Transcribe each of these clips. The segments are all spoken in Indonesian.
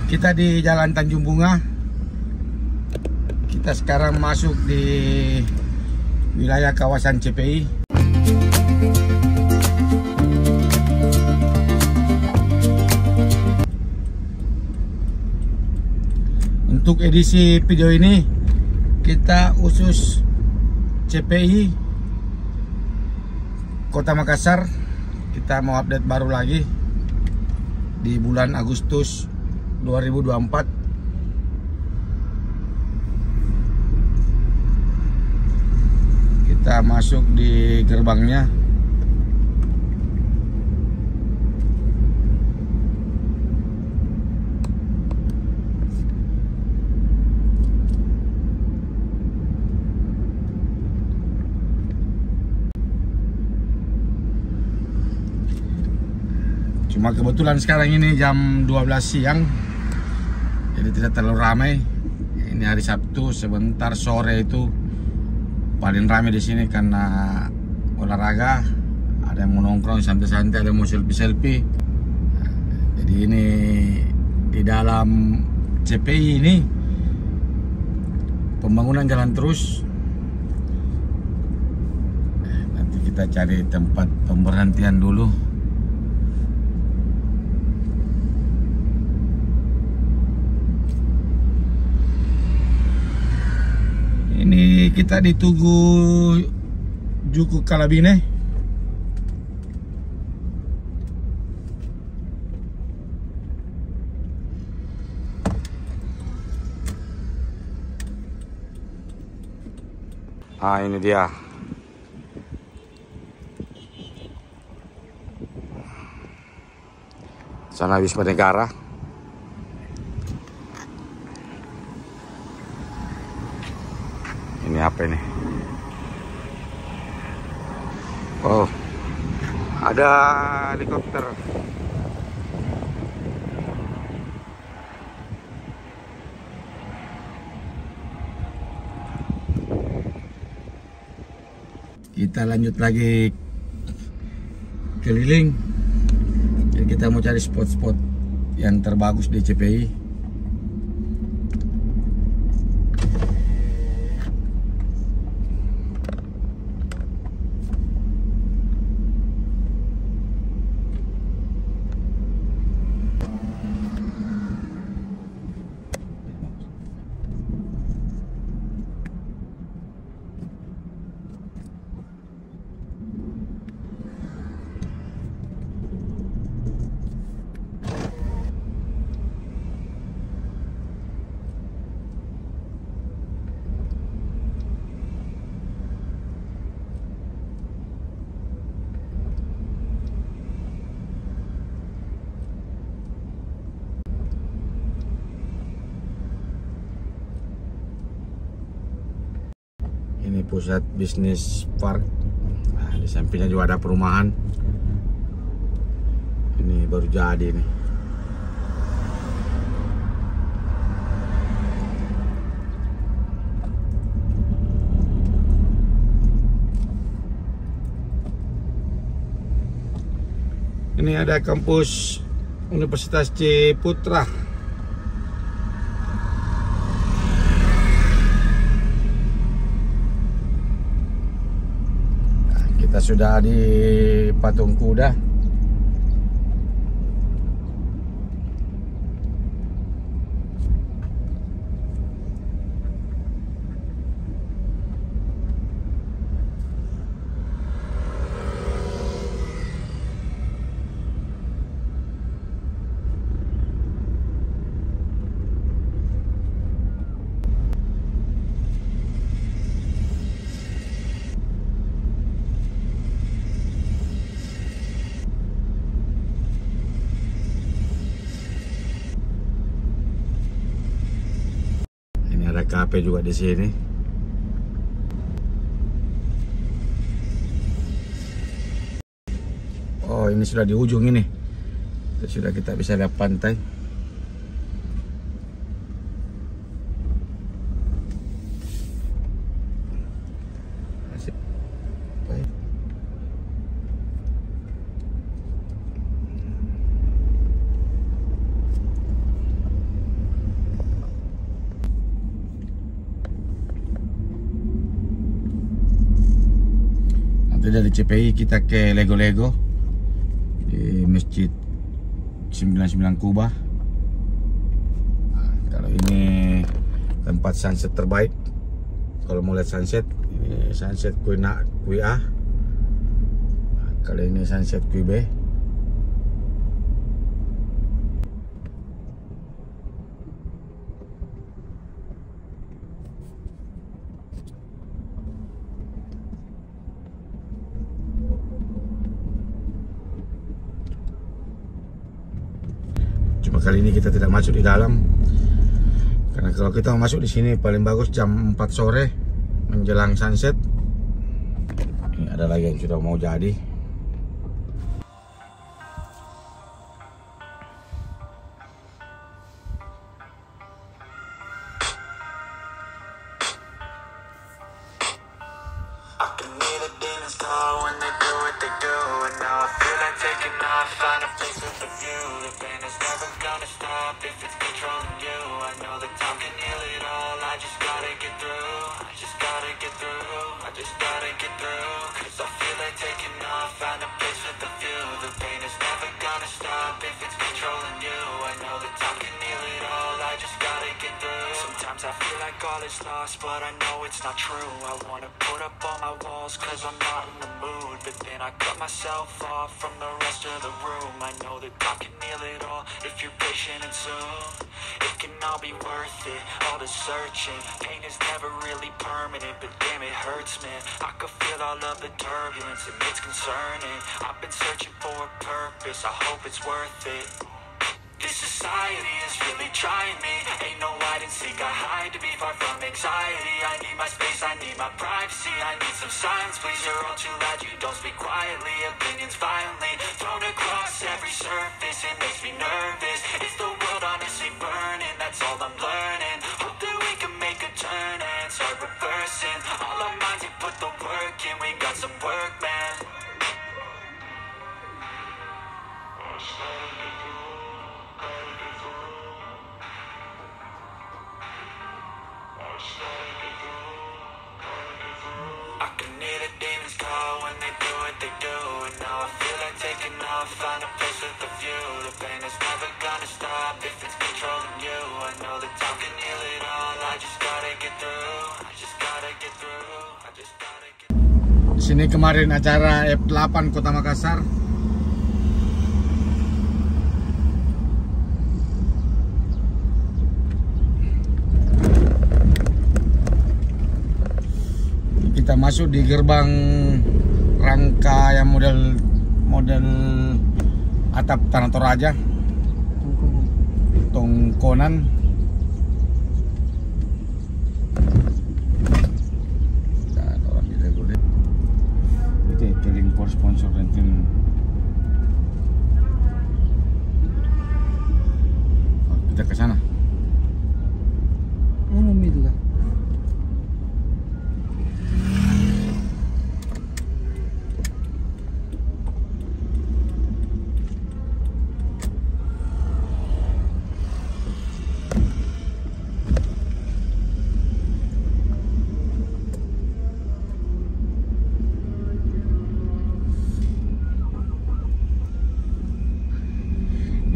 Kita di Jalan Tanjung Bunga. Kita sekarang masuk di wilayah kawasan CPI. Untuk edisi video ini kita khusus CPI Kota Makassar. Kita mau update baru lagi di bulan Agustus 2024. Kita masuk di gerbangnya. Cuma kebetulan sekarang ini jam 12 siang, jadi tidak terlalu ramai. Ini hari Sabtu, sebentar sore itu paling ramai di sini karena olahraga. Ada yang mau nongkrong santai-santai, ada yang mau selfie-selfie. Jadi ini di dalam CPI ini pembangunan jalan terus. Nanti kita cari tempat pemberhentian dulu. Ini kita di Tugu Juku Kalabine. Ah, ini dia. Sana Wisma Negara. Ini apa ini? Oh, ada helikopter. Kita lanjut lagi keliling. Jadi kita mau cari spot-spot yang terbagus di CPI. Ini pusat bisnis park. Nah, di sampingnya juga ada perumahan. Ini baru jadi nih. Ini ada kampus Universitas Ciputra. Kita sudah di Patung Kuda. Ada kafe juga di sini. Oh, ini sudah di ujung ini. Sudah kita bisa lihat pantai. Jadi dari CPI kita ke Lego-Lego di Masjid 99 Kubah. Nah, kalau ini tempat sunset terbaik. Kalau mau lihat sunset, ini sunset Kui A. Nah, kalau ini sunset Kui B. Cuma kali ini kita tidak masuk di dalam, karena kalau kita masuk di sini paling bagus jam 4 sore menjelang sunset. Ini ada lagi yang sudah mau jadi. I feel like all is lost, but I know it's not true. I wanna put up all my walls, cause I'm not in the mood. But then I cut myself off from the rest of the room. I know that I can heal it all, if you're patient and soon. It can all be worth it, all the searching. Pain is never really permanent, but damn it hurts, man. I could feel all of the turbulence, and it's concerning. I've been searching for a purpose, I hope it's worth it. This society is really trying me. Ain't no hide and seek, I hide to be far from anxiety. I need my space, I need my privacy. I need some silence, please, you're all too loud. You don't speak quietly, opinions violently thrown across every surface. It makes me nervous. Is the world honestly burning? That's all I'm learning. Hope that we can make a turn and start reversing. All our minds, we put the work in. We got some work, man. I can hear the demons call when they do what they do. And now I feel like taking off, find a place with a view. The pain is never gonna stop if it's controlling you. I know that time can heal it all. I just gotta get through. I just gotta get through. I just gotta get through. Di sini kemarin acara F8 Kota Makassar. Kita masuk di gerbang rangka yang model atap Tanah Toraja, Tongkonan. Ada orang di reguler. Itu telling for sponsor dan tim. Kita ke sana. Umum itu kan.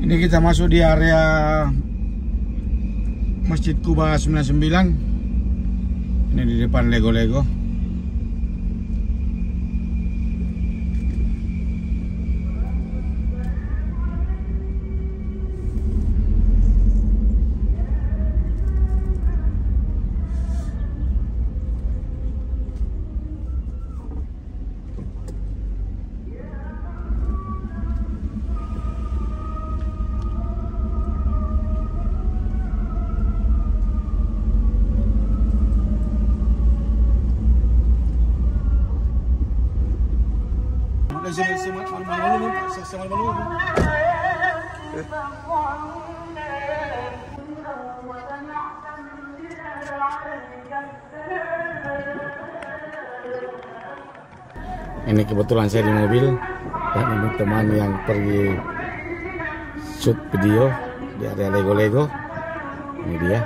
Ini kita masuk di area Masjid Kubah 99. Ini di depan Lego-Lego. Ini kebetulan saya di mobil dan ini teman yang pergi shoot video di area Lego-Lego. Ini dia.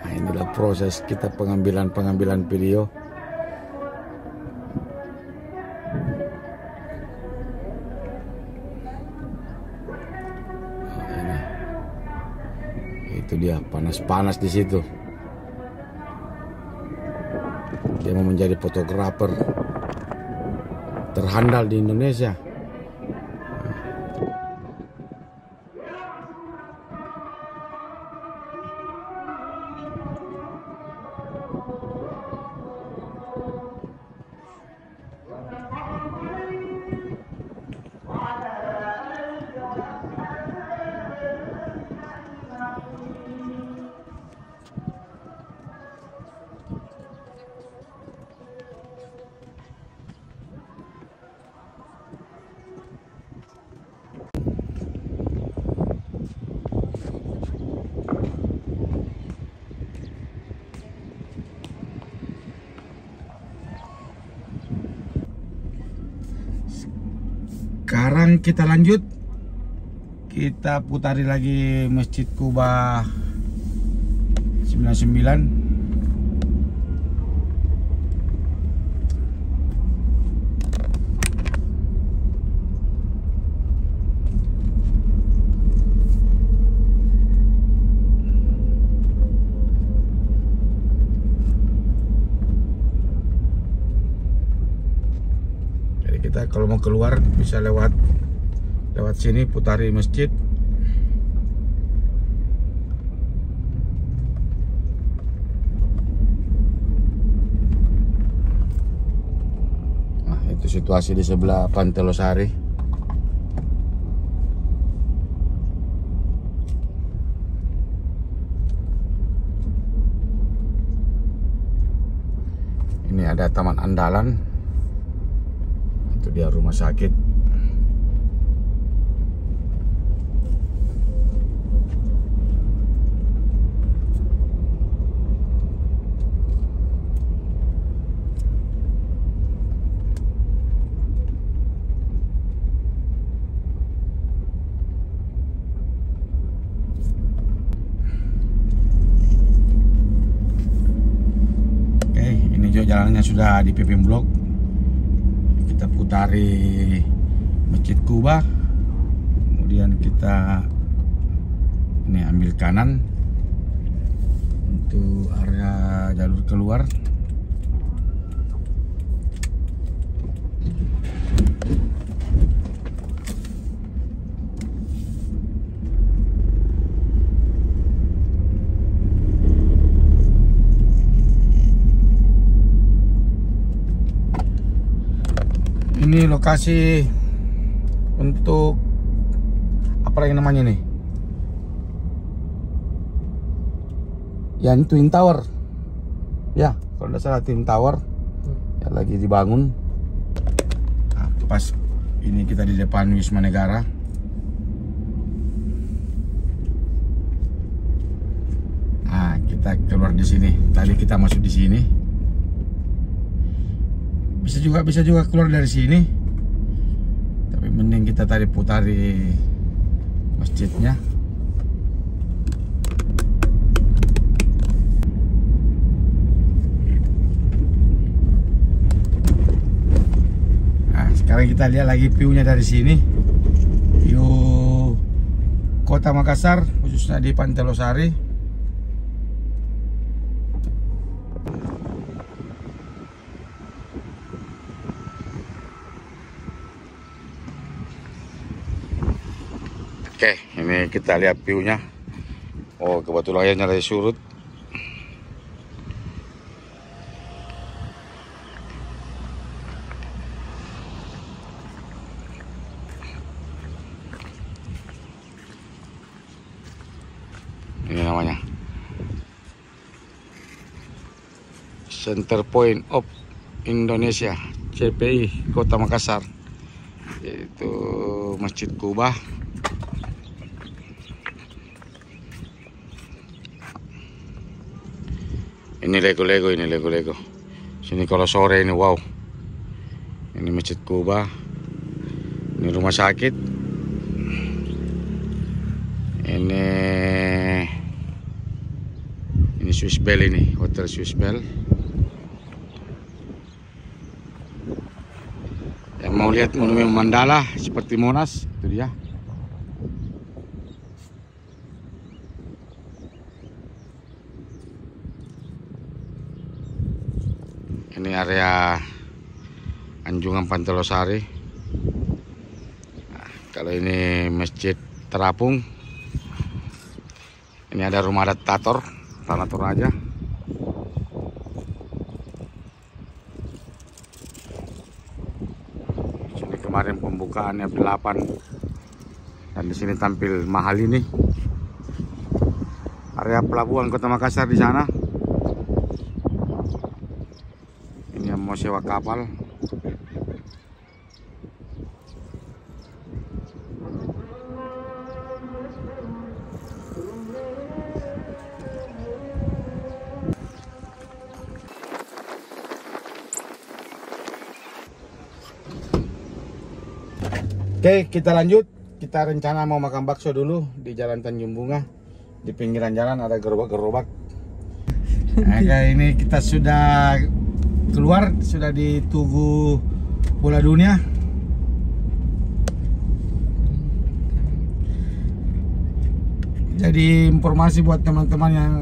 Nah, inilah proses kita pengambilan video. Nah, ini itu dia, panas-panas di situ. Dia mau menjadi fotografer terhandal di Indonesia. Sekarang kita lanjut, kita putari lagi Masjid Kuba 99. Kita kalau mau keluar bisa lewat sini, putari masjid. Nah, itu situasi di sebelah Pantai Losari. Ini ada Taman Andalan. Itu dia rumah sakit. Oke, ini juga jalannya sudah di PP Blok. Kita putari Masjid Kuba, kemudian kita ini ambil kanan untuk area jalur keluar. Ini lokasi untuk apa lagi namanya nih? Ya, ini Twin Tower. Ya, kalau tidak salah Twin Tower ya lagi dibangun. Nah, pas ini kita di depan Wisma Negara. Nah, kita keluar di sini. Tadi kita masuk di sini. Bisa juga keluar dari sini, tapi mending kita tadi putari masjidnya. Nah, sekarang kita lihat lagi view-nya dari sini, view Kota Makassar, khususnya di Pantai Losari. Oke, ini kita lihat view-nya. Oh, kebetulan airnya lagi surut. Ini namanya Center Point of Indonesia, CPI Kota Makassar, yaitu Masjid Kuba. Ini Lego-Lego, ini Lego-Lego. Sini kalau sore ini wow. Ini Masjid Kuba. Ini rumah sakit. Ini Ini Swiss Bell, ini Hotel Swiss Bell. Yang mau lihat monumen Mandala seperti Monas, itu dia. Ini area Anjungan Pantai Losari. Nah, kalau ini Masjid Terapung. Ini ada rumah adat Tator, Tanah Toraja. Sini kemarin pembukaannya 8 dan di sini tampil mahal ini. Area pelabuhan Kota Makassar di sana. Ini yang mau sewa kapal. Oke, kita lanjut. Kita rencana mau makan bakso dulu di Jalan Tanjung Bunga. Di pinggiran jalan ada gerobak-gerobak. Nah, ini kita sudah keluar, sudah di Tugu Bola Dunia. Jadi informasi buat teman-teman yang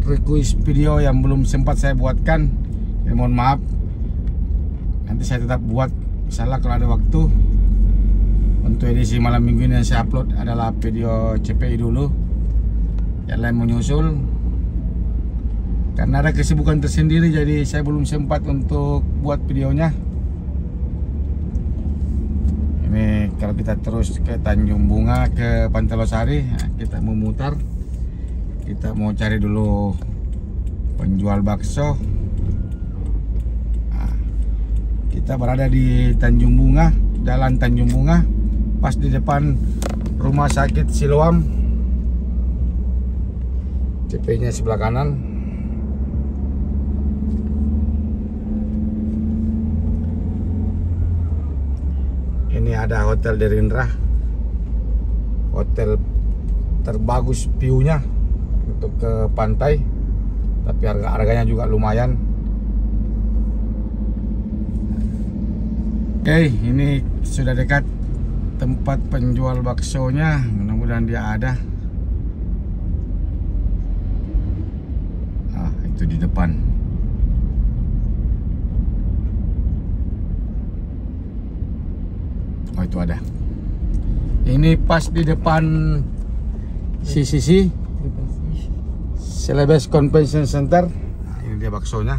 request video yang belum sempat saya buatkan, ya mohon maaf. Nanti saya tetap buat, misalnya kalau ada waktu. Untuk edisi malam minggu ini yang saya upload adalah video CPI dulu. Yang lain menyusul. Karena ada kesibukan tersendiri, jadi saya belum sempat untuk buat videonya. Ini kalau kita terus ke Tanjung Bunga, ke Pantai Losari, nah kita mau mutar. Kita mau cari dulu penjual bakso. Nah, kita berada di Tanjung Bunga, Jalan Tanjung Bunga, pas di depan Rumah Sakit Siloam. CP-nya sebelah kanan. Ini ada Hotel Derindra, hotel terbagus view-nya untuk ke pantai, tapi harganya juga lumayan. Oke, ini sudah dekat tempat penjual baksonya, mudah-mudahan dia ada. Ah, itu di depan. Oh, itu ada. Ini pas di depan CCC, Celebes Convention Center. Nah, ini dia baksonya.